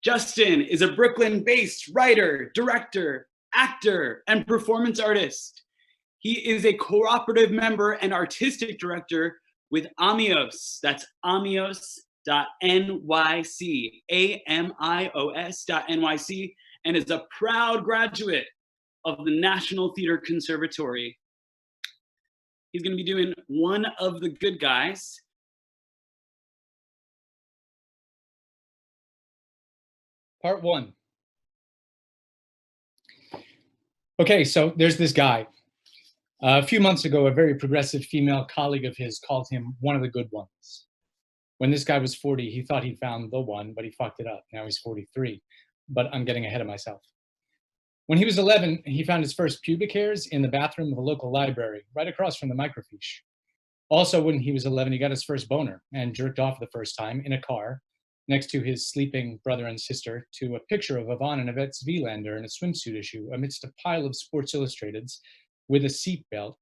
Justin is a Brooklyn-based writer, director, actor, and performance artist. He is a Cooperative member and artistic director with Amios. That's amios.nyc, amios.nyc, and is a proud graduate of the National Theatre Conservatory. He's going to be doing One of the Good Guys. Part one. Okay, so there's this guy. A few months ago, a very progressive female colleague of his called him one of the good ones. When this guy was 40, he thought he'd found the one, but he fucked it up. Now he's 43, but I'm getting ahead of myself. When he was 11, he found his first pubic hairs in the bathroom of a local library, right across from the microfiche. Also, when he was 11, he got his first boner and jerked off the first time in a car next to his sleeping brother and sister to a picture of Yvonne and Yvette's Vielander in a swimsuit issue amidst a pile of Sports Illustrateds with a seatbelt,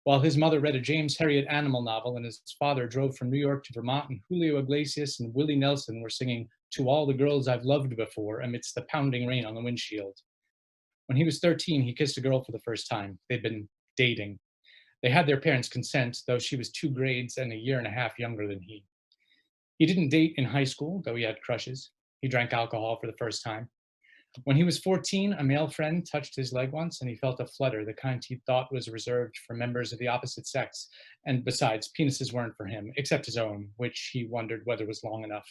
while his mother read a James Herriot animal novel and his father drove from New York to Vermont, and Julio Iglesias and Willie Nelson were singing To All the Girls I've Loved Before amidst the pounding rain on the windshield. When he was 13, he kissed a girl for the first time. They'd been dating. They had their parents' consent, though she was 2 grades and a year and a half younger than he. He didn't date in high school, though he had crushes. He drank alcohol for the first time. When he was 14, a male friend touched his leg once and he felt a flutter, the kind he thought was reserved for members of the opposite sex. And besides, penises weren't for him, except his own, which he wondered whether was long enough.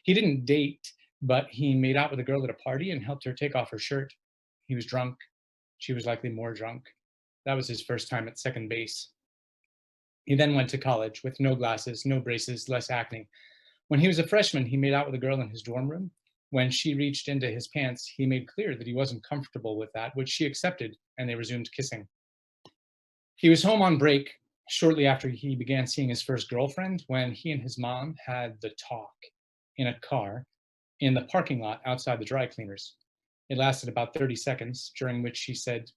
He didn't date, but he made out with a girl at a party and helped her take off her shirt. He was drunk. She was likely more drunk. That was his first time at second base. He then went to college with no glasses, no braces, less acne. When he was a freshman, he made out with a girl in his dorm room. When she reached into his pants, he made clear that he wasn't comfortable with that, which she accepted, and they resumed kissing. He was home on break shortly after he began seeing his first girlfriend when he and his mom had the talk in a car in the parking lot outside the dry cleaners. It lasted about 30 seconds, during which she said,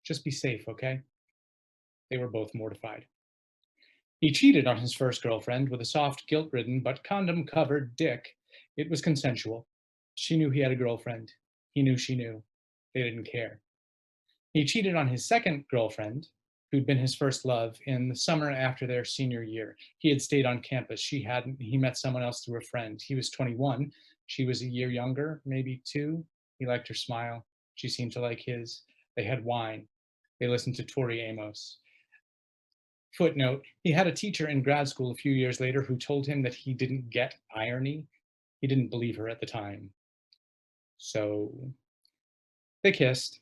"Just be safe, okay?" They were both mortified. He cheated on his first girlfriend with a soft, guilt-ridden, but condom-covered dick. It was consensual. She knew he had a girlfriend. He knew she knew. They didn't care. He cheated on his second girlfriend, who'd been his first love, in the summer after their senior year. He had stayed on campus. She hadn't. He met someone else through a friend. He was 21. She was a year younger, maybe 2. He liked her smile. She seemed to like his. They had wine. They listened to Tori Amos. Footnote, he had a teacher in grad school a few years later who told him that he didn't get irony. He didn't believe her at the time. So they kissed.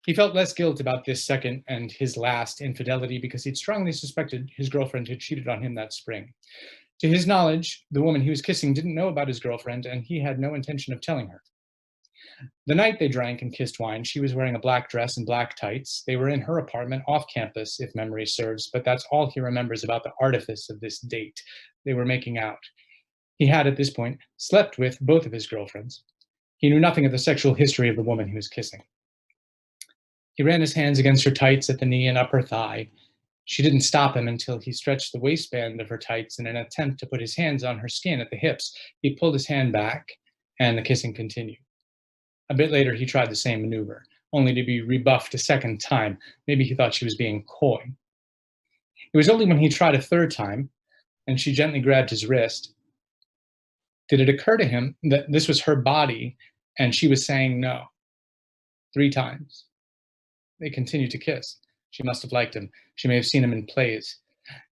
He felt less guilt about this second and his last infidelity because he'd strongly suspected his girlfriend had cheated on him that spring. To his knowledge, the woman he was kissing didn't know about his girlfriend, and he had no intention of telling her. The night they drank and kissed wine, she was wearing a black dress and black tights. They were in her apartment off campus, if memory serves, but that's all he remembers about the artifice of this date. They were making out. He had, at this point, slept with both of his girlfriends. He knew nothing of the sexual history of the woman he was kissing. He ran his hands against her tights at the knee and up her thigh. She didn't stop him until he stretched the waistband of her tights in an attempt to put his hands on her skin at the hips. He pulled his hand back, and the kissing continued. A bit later, he tried the same maneuver, only to be rebuffed a second time. Maybe he thought she was being coy. It was only when he tried a third time, and she gently grabbed his wrist, did it occur to him that this was her body, and she was saying no. 3 times. They continued to kiss. She must have liked him. She may have seen him in plays.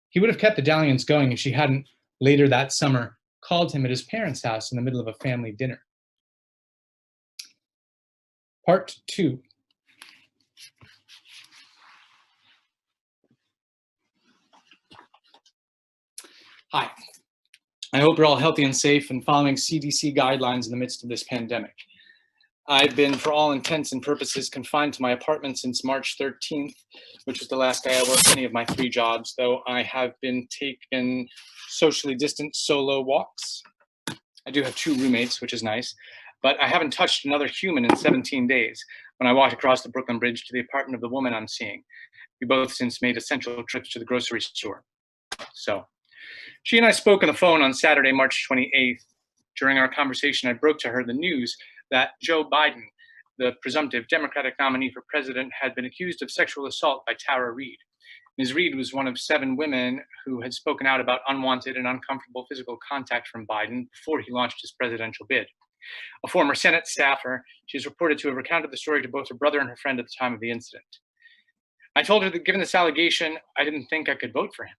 He would have kept the dalliance going if she hadn't, later that summer, called him at his parents' house in the middle of a family dinner. Part 2. Hi. I hope you're all healthy and safe and following CDC guidelines in the midst of this pandemic. I've been, for all intents and purposes, confined to my apartment since March 13th, which was the last day I worked any of my 3 jobs, though I have been taking socially distant solo walks. I do have 2 roommates, which is nice, but I haven't touched another human in 17 days when I walked across the Brooklyn Bridge to the apartment of the woman I'm seeing. We both since made essential trips to the grocery store. So she and I spoke on the phone on Saturday, March 28th. During our conversation, I broke to her the news that Joe Biden, the presumptive Democratic nominee for president, had been accused of sexual assault by Tara Reid. Ms. Reid was one of 7 women who had spoken out about unwanted and uncomfortable physical contact from Biden before he launched his presidential bid. A former Senate staffer, she is reported to have recounted the story to both her brother and her friend at the time of the incident. I told her that given this allegation, I didn't think I could vote for him.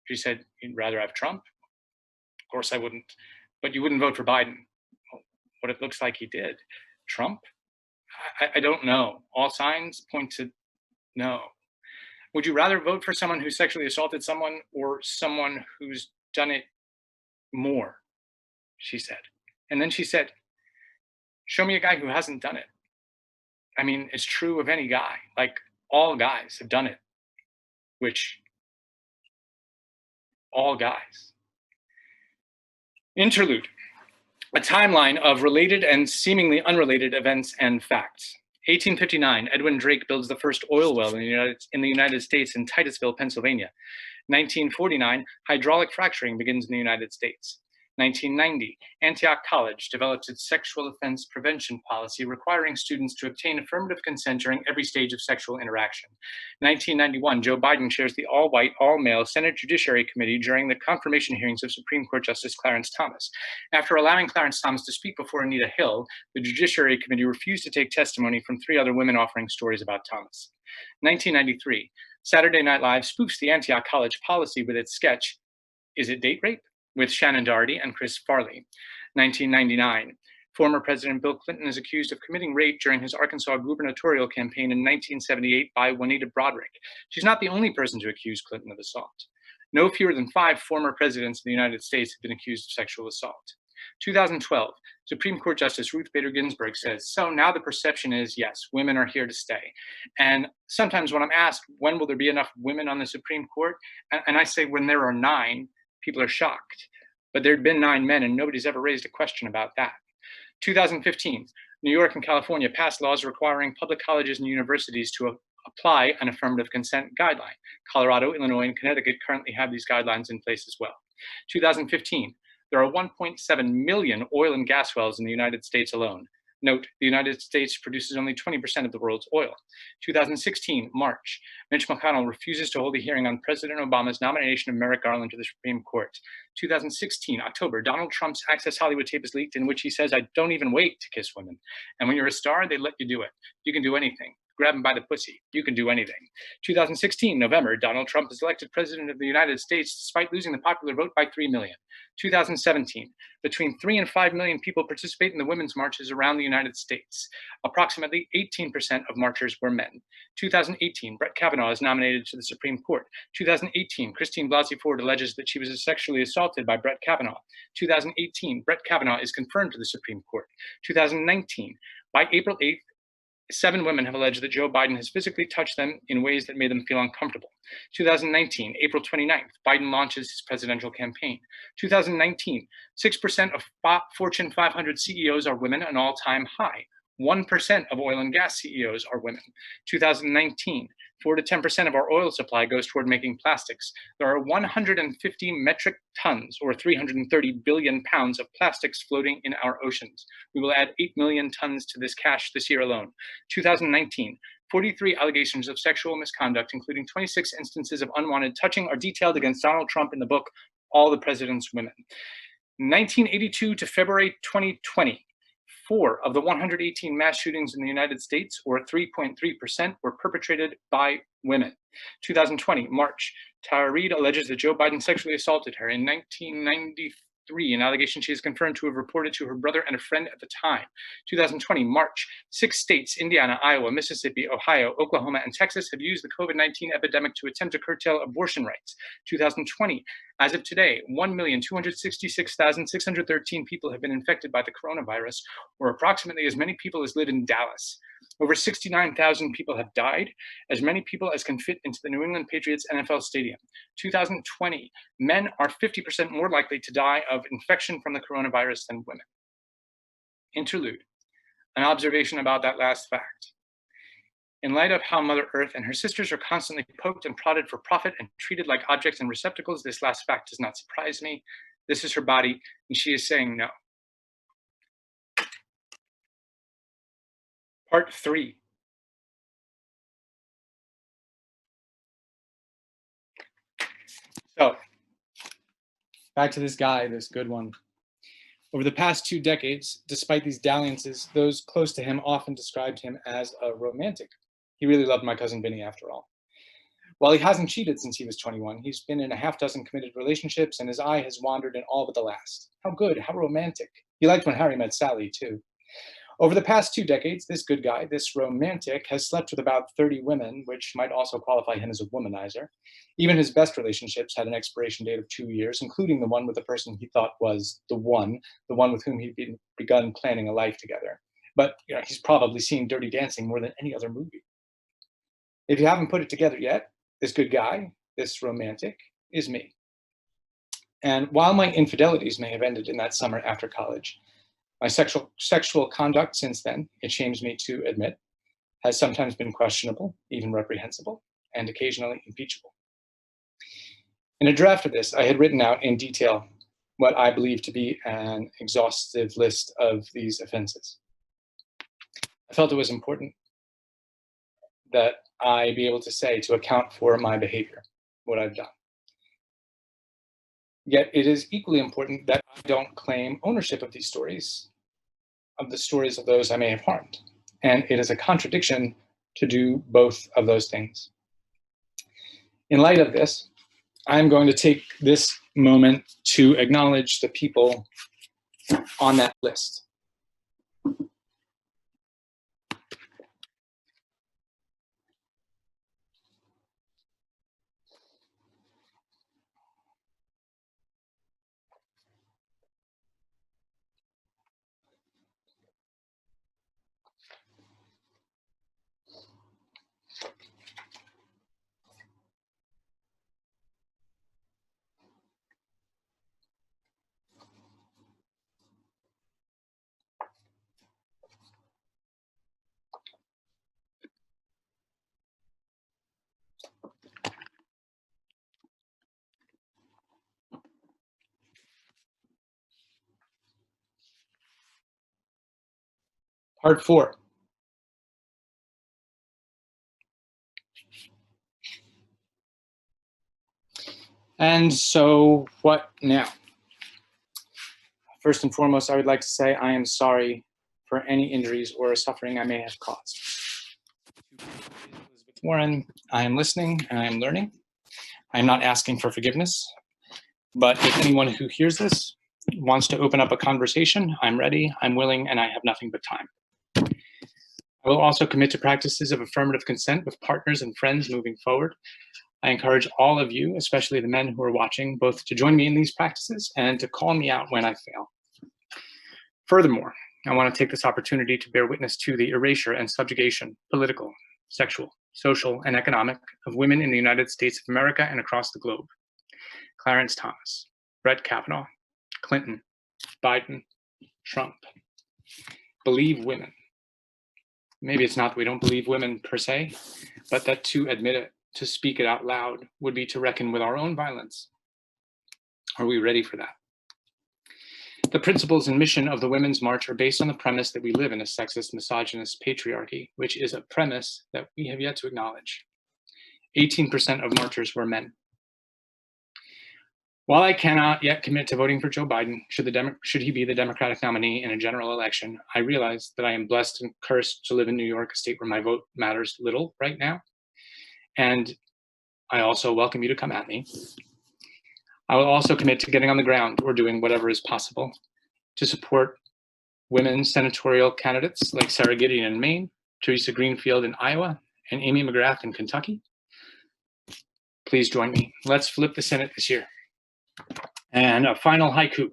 She said, "You'd rather have Trump?" Of course I wouldn't. "But you wouldn't vote for Biden?" Well, what it looks like he did. Trump? I don't know. All signs point to no. Would you rather vote for someone who sexually assaulted someone or someone who's done it more? She said. And then she said, "Show me a guy who hasn't done it." I mean, it's true of any guy. Like, all guys have done it. Which, all guys. Interlude. A timeline of related and seemingly unrelated events and facts. 1859, Edwin Drake builds the first oil well in the United States in Titusville, Pennsylvania. 1949, hydraulic fracturing begins in the United States. 1990, Antioch College develops its sexual offense prevention policy requiring students to obtain affirmative consent during every stage of sexual interaction. 1991, Joe Biden chairs the all-white, all-male Senate Judiciary Committee during the confirmation hearings of Supreme Court Justice Clarence Thomas. After allowing Clarence Thomas to speak before Anita Hill, the Judiciary Committee refused to take testimony from 3 other women offering stories about Thomas. 1993, Saturday Night Live spoofs the Antioch College policy with its sketch, Is It Date Rape?, with Shannon Doherty and Chris Farley. 1999, former President Bill Clinton is accused of committing rape during his Arkansas gubernatorial campaign in 1978 by Juanita Broaddrick. She's not the only person to accuse Clinton of assault. No fewer than 5 former presidents of the United States have been accused of sexual assault. 2012, Supreme Court Justice Ruth Bader Ginsburg says, "So now the perception is, yes, women are here to stay." And sometimes when I'm asked, when will there be enough women on the Supreme Court? And I say, when there are 9, people are shocked. But there'd been 9 men and nobody's ever raised a question about that. 2015, New York and California passed laws requiring public colleges and universities to apply an affirmative consent guideline. Colorado, Illinois, and Connecticut currently have these guidelines in place as well. 2015, there are 1.7 million oil and gas wells in the United States alone. Note, the United States produces only 20% of the world's oil. 2016, March, Mitch McConnell refuses to hold a hearing on President Obama's nomination of Merrick Garland to the Supreme Court. 2016, October, Donald Trump's Access Hollywood tape is leaked in which he says, "I don't even wait to kiss women. And when you're a star, they let you do it. You can do anything. Grab him by the pussy. You can do anything." 2016, November, Donald Trump is elected president of the United States despite losing the popular vote by 3 million. 2017, between 3 and 5 million people participate in the women's marches around the United States. Approximately 18% of marchers were men. 2018, Brett Kavanaugh is nominated to the Supreme Court. 2018, Christine Blasey Ford alleges that she was sexually assaulted by Brett Kavanaugh. 2018, Brett Kavanaugh is confirmed to the Supreme Court. 2019, by April 8th, 7 women have alleged that Joe Biden has physically touched them in ways that made them feel uncomfortable. 2019, April 29th, Biden launches his presidential campaign. 2019, 6% of Fortune 500 CEOs are women, an all-time high. 1% of oil and gas CEOs are women. 2019, 4 to 10% of our oil supply goes toward making plastics. There are 150 metric tons, or 330 billion pounds, of plastics floating in our oceans. We will add 8 million tons to this cache this year alone. 2019, 43 allegations of sexual misconduct, including 26 instances of unwanted touching, are detailed against Donald Trump in the book, All the President's Women. 1982 to February 2020, 4 of the 118 mass shootings in the United States, or 3.3%, were perpetrated by women. 2020, March, Tara Reid alleges that Joe Biden sexually assaulted her. In 1993, an allegation she is confirmed to have reported to her brother and a friend at the time. 2020, March, 6 states, Indiana, Iowa, Mississippi, Ohio, Oklahoma, and Texas, have used the COVID-19 epidemic to attempt to curtail abortion rights. 2020, as of today, 1,266,613 people have been infected by the coronavirus, or approximately as many people as live in Dallas. Over 69,000 people have died, as many people as can fit into the New England Patriots NFL stadium. 2020, men are 50% more likely to die of infection from the coronavirus than women. Interlude, an observation about that last fact. In light of how Mother Earth and her sisters are constantly poked and prodded for profit and treated like objects and receptacles, this last fact does not surprise me. This is her body, and she is saying no. Part 3. So, back to this guy, this good one. Over the past 2 decades, despite these dalliances, those close to him often described him as a romantic. He really loved my cousin Vinny, after all. While he hasn't cheated since he was 21, he's been in a half-dozen committed relationships, and his eye has wandered in all but the last. How good, how romantic. He liked when Harry met Sally, too. Over the past 2 decades, this good guy, this romantic, has slept with about 30 women, which might also qualify him as a womanizer. Even his best relationships had an expiration date of 2 years, including the one with the person he thought was the one with whom he'd begun planning a life together. But he's probably seen Dirty Dancing more than any other movie. If you haven't put it together yet, this good guy, this romantic, is me. And while my infidelities may have ended in that summer after college, my sexual conduct since then, it shames me to admit, has sometimes been questionable, even reprehensible, and occasionally impeachable. In a draft of this, I had written out in detail what I believe to be an exhaustive list of these offenses. I felt it was important that I be able to say to account for my behavior, what I've done. Yet it is equally important that I don't claim ownership of these stories, of the stories of those I may have harmed. And it is a contradiction to do both of those things. In light of this, I'm going to take this moment to acknowledge the people on that list. Part 4. And so what now? First and foremost, I would like to say I am sorry for any injuries or suffering I may have caused. Elizabeth Warren, I am listening and I am learning. I am not asking for forgiveness, but if anyone who hears this wants to open up a conversation, I'm ready, I'm willing, and I have nothing but time. I will also commit to practices of affirmative consent with partners and friends moving forward. I encourage all of you, especially the men who are watching, both to join me in these practices and to call me out when I fail. Furthermore, I want to take this opportunity to bear witness to the erasure and subjugation, political, sexual, social, and economic, of women in the United States of America and across the globe. Clarence Thomas, Brett Kavanaugh, Clinton, Biden, Trump. Believe women. Maybe it's not that we don't believe women per se, but that to admit it, to speak it out loud, would be to reckon with our own violence. Are we ready for that? The principles and mission of the Women's March are based on the premise that we live in a sexist, misogynist patriarchy, which is a premise that we have yet to acknowledge. 18% of marchers were men. While I cannot yet commit to voting for Joe Biden, should he be the Democratic nominee in a general election, I realize that I am blessed and cursed to live in New York, a state where my vote matters little right now. And I also welcome you to come at me. I will also commit to getting on the ground or doing whatever is possible to support women senatorial candidates like Sarah Gideon in Maine, Theresa Greenfield in Iowa, and Amy McGrath in Kentucky. Please join me. Let's flip the Senate this year. And a final haiku.